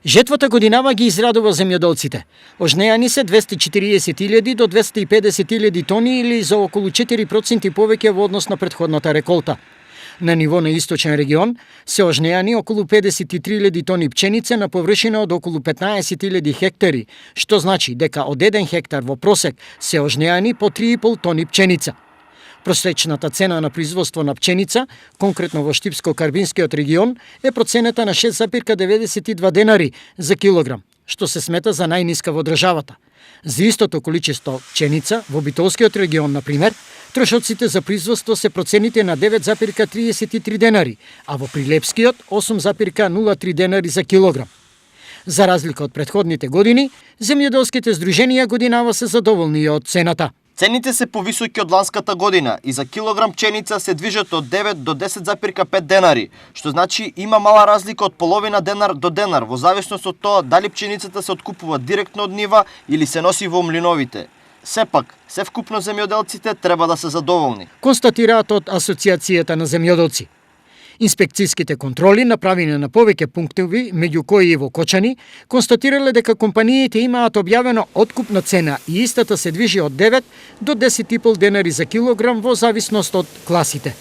Жетвата годинава ги израдува земјоделците. Ожнеани се 240.000 до 250.000 тони или за околу 4% повеќе во однос на претходната реколта. На ниво на источен регион се ожнеани околу 53.000 тони пченица на површина од околу 15.000 хектари, што значи дека од 1 хектар во просек се ожнеани по 3,5 тони пченица. Просечната цена на производство на пченица, конкретно во Штипско-Карбинскиот регион, е проценета на 6,92 денари за килограм, што се смета за најниска во државата. За истото количество пченица во Битолскиот регион, на пример, трошоците за производство се процените на 9,33 денари, а во Прилепскиот 8,03 денари за килограм. За разлика од претходните години, земјоделските здруженија годинава се задоволни од цената. Цените се повисоки од ланската година и за килограм пченица се движат од 9 до 10,5 денари, што значи има мала разлика од половина денар до денар во зависност од тоа дали пченицата се откупува директно од нива или се носи во млиновите. Сепак, севкупно земјоделците треба да се задоволни, констатираат од Асоциацијата на земјоделци. Инспекцијските контроли, направени на повеќе пунктови, меѓу кои и во Кочани, констатирале дека компаниите имаат објавено откупна цена и истата се движи од 9 до 10,5 денари за килограм во зависност од класите.